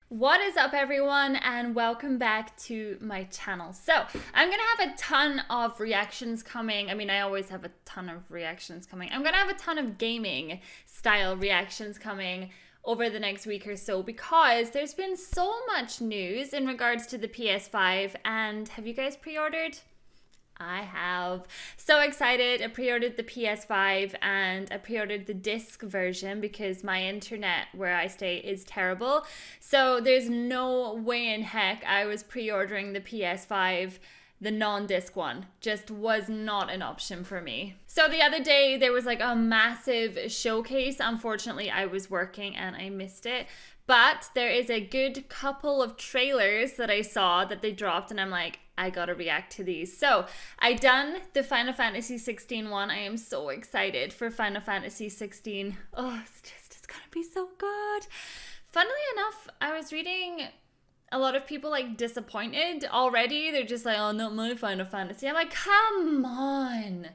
What is up, everyone, and welcome back to my channel. So I'm gonna have a ton of reactions coming. I always have a ton of reactions coming. I'm gonna have a ton of gaming style reactions coming over the next week or so because there's been so much news in regards to the PS5. And have you guys pre-ordered? I have. So excited. I pre-ordered the PS5 and I pre-ordered the disc version because my internet where I stay is terrible. So there's no way in heck I was pre-ordering the PS5. The non-disc one just was not an option for me. So the other day there was like a massive showcase. Unfortunately, I was working and I missed it. But there is a good couple of trailers that I saw that they dropped and I'm like, I gotta react to these. So I done the Final Fantasy 16 one. I am so excited for Final Fantasy 16. Oh, it's gonna be so good. Funnily enough, I was reading a lot of people like disappointed already. They're just like, oh, not my Final Fantasy. I'm like, come on.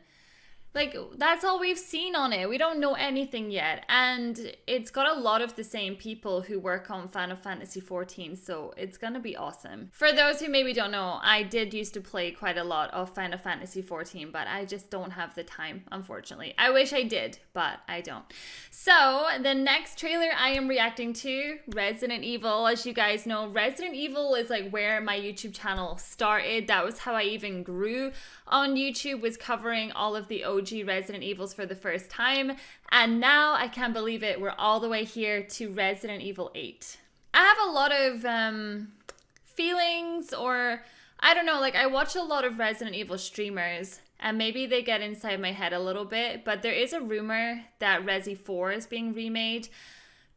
Like, that's all we've seen on it. We don't know anything yet. And it's got a lot of the same people who work on Final Fantasy 14, so it's gonna be awesome. For those who maybe don't know, I did used to play quite a lot of Final Fantasy 14, but I just don't have the time, unfortunately. I wish I did, but I don't. So, the next trailer I am reacting to, Resident Evil. As you guys know, Resident Evil is like where my YouTube channel started. That was how I even grew on YouTube, was covering all of the OG Resident Evils for the first time, and now I can't believe it, we're all the way here to Resident Evil 8. I have a lot of feelings, or I don't know, like I watch a lot of Resident Evil streamers and maybe they get inside my head a little bit, but there is a rumor that Resi 4 is being remade.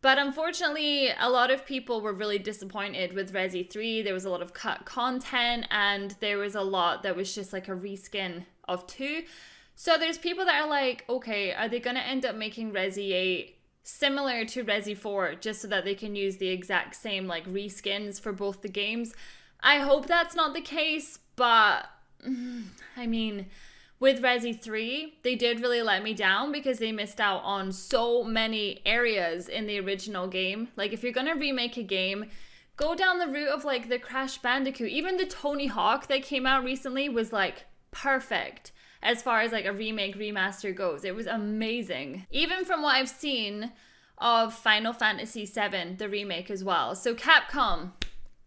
But unfortunately, a lot of people were really disappointed with Resi 3. There was a lot of cut content and there was a lot that was just like a reskin of 2. So there's people that are like, okay, are they going to end up making Resi 8 similar to Resi 4 just so that they can use the exact same like reskins for both the games? I hope that's not the case, but with Resi 3, they did really let me down because they missed out on so many areas in the original game. Like, if you're going to remake a game, go down the route of like the Crash Bandicoot. Even the Tony Hawk that came out recently was like perfect as far as like a remake remaster goes. It was amazing. Even from what I've seen of Final Fantasy 7, the remake as well. So Capcom,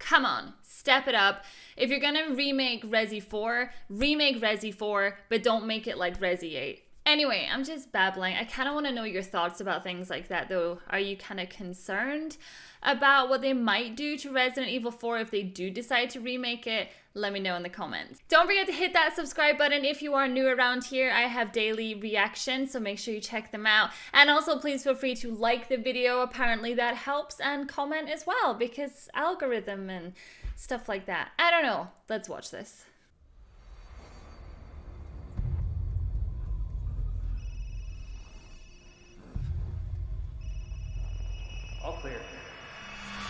come on, step it up. If you're gonna remake Resi 4, remake Resi 4, but don't make it like Resi 8. Anyway, I'm just babbling. I kind of want to know your thoughts about things like that though. Are you kind of concerned about what they might do to Resident Evil 4 if they do decide to remake it? Let me know in the comments. Don't forget to hit that subscribe button if you are new around here. I have daily reactions, so make sure you check them out. And also please feel free to like the video. Apparently that helps, and comment as well because algorithm and stuff like that. I don't know. Let's watch this. All clear.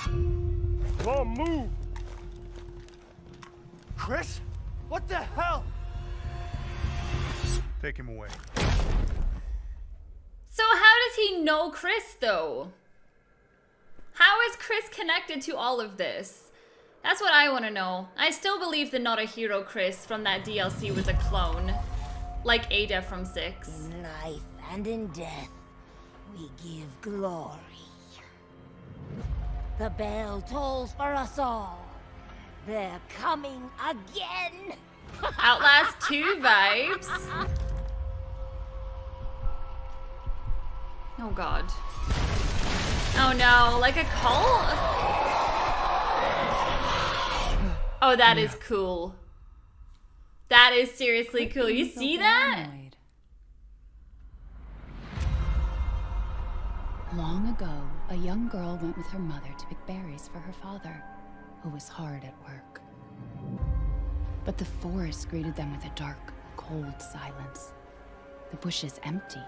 Come on, move! Chris? What the hell? Take him away. So how does he know Chris though? How is Chris connected to all of this? That's what I want to know. I still believe the Not a Hero Chris from that DLC was a clone. Like Ada from 6. In life and in death, we give glory. The bell tolls for us all. They're coming again. Outlast 2 vibes. Oh god. Oh no, like a cult? Oh, that is cool. That is seriously cool. You see that? Long ago, a young girl went with her mother to pick berries for her father, who was hard at work. But the forest greeted them with a dark, cold silence. The bushes empty.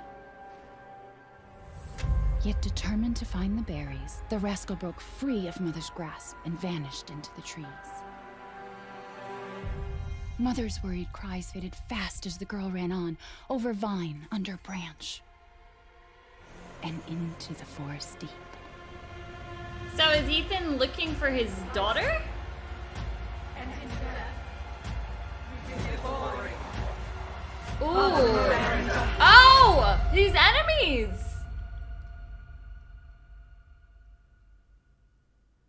Yet determined to find the berries, the rascal broke free of Mother's grasp and vanished into the trees. Mother's worried cries faded fast as the girl ran on, over vine, under branch, and into the forest deep. So is Ethan looking for his daughter? Ooh. Oh! These enemies!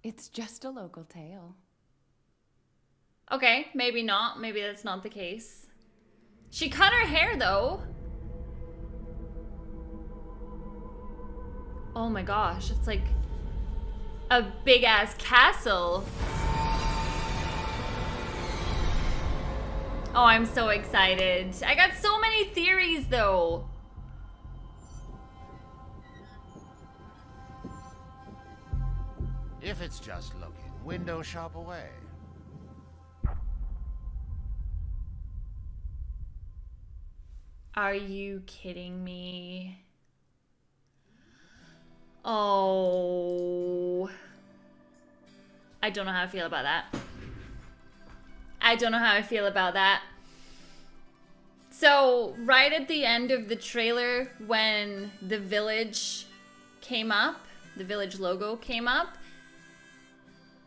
It's just a local tale. Okay, maybe not. Maybe that's not the case. She cut her hair though. Oh my gosh, it's like a big ass castle. Oh, I'm so excited. I got so many theories though. If it's just looking, window shop away. Are you kidding me? Oh. I don't know how I feel about that. I don't know how I feel about that. So, right at the end of the trailer, when the village came up, the village logo came up,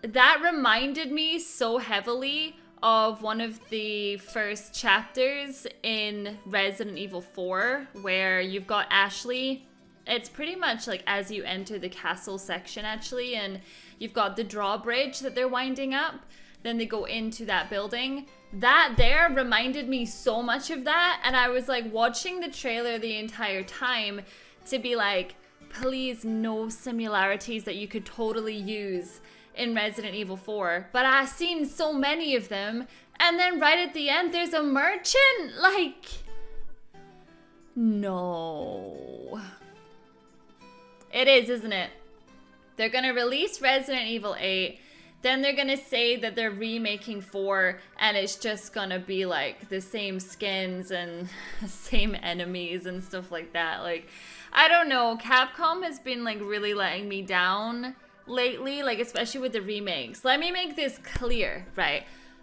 that reminded me so heavily of one of the first chapters in Resident Evil 4, where you've got Ashley. It's pretty much like as you enter the castle section, actually, and you've got the drawbridge that they're winding up. Then they go into that building. That there reminded me so much of that, and I was like watching the trailer the entire time to be like, please, no similarities that you could totally use in Resident Evil 4. But I've seen so many of them, and then right at the end there's a merchant. Like, no. It is, isn't it? They're gonna release Resident Evil 8, then they're gonna say that they're remaking 4, and it's just gonna be like the same skins and same enemies and stuff like that. Like, I don't know, Capcom has been like really letting me down lately, like especially with the remakes. Let me make this clear, right?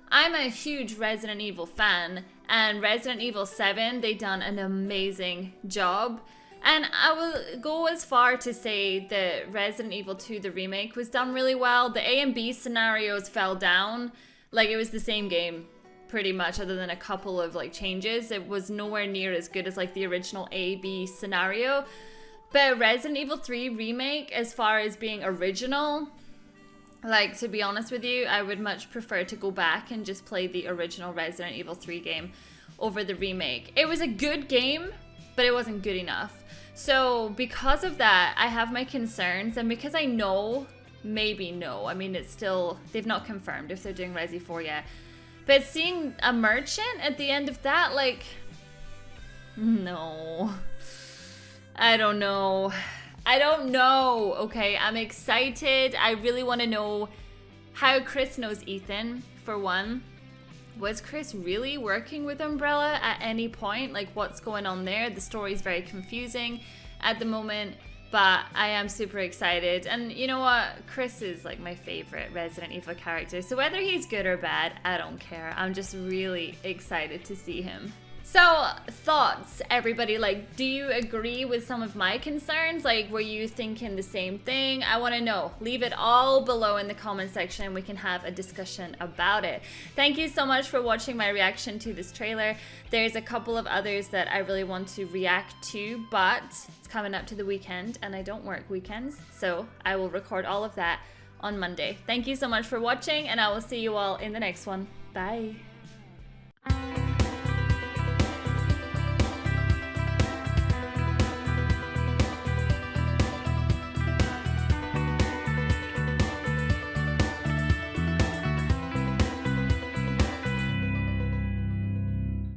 I'm a huge Resident Evil fan, and Resident Evil 7, they done an amazing job. And I will go as far to say that Resident Evil 2, the remake, was done really well. The A and B scenarios fell down. Like, it was the same game, pretty much, other than a couple of, like, changes. It was nowhere near as good as, like, the original A-B scenario. But Resident Evil 3 remake, as far as being original, like, to be honest with you, I would much prefer to go back and just play the original Resident Evil 3 game over the remake. It was a good game, but it wasn't good enough. So because of that, I have my concerns, and because I know, maybe no, I mean, it's still, they've not confirmed if they're doing Resi 4 yet, but seeing a merchant at the end of that, like, no, I don't know, okay, I'm excited. I really want to know how Chris knows Ethan, for one. Was Chris really working with Umbrella at any point? Like, what's going on there? The story's very confusing at the moment, but I am super excited. And you know what? Chris is like my favorite Resident Evil character. So whether he's good or bad, I don't care. I'm just really excited to see him. So, thoughts, everybody? Like, do you agree with some of my concerns? Like, were you thinking the same thing? I want to know. Leave it all below in the comment section and we can have a discussion about it. Thank you so much for watching my reaction to this trailer. There's a couple of others that I really want to react to, but it's coming up to the weekend and I don't work weekends, so I will record all of that on Monday. Thank you so much for watching, and I will see you all in the next one. Bye.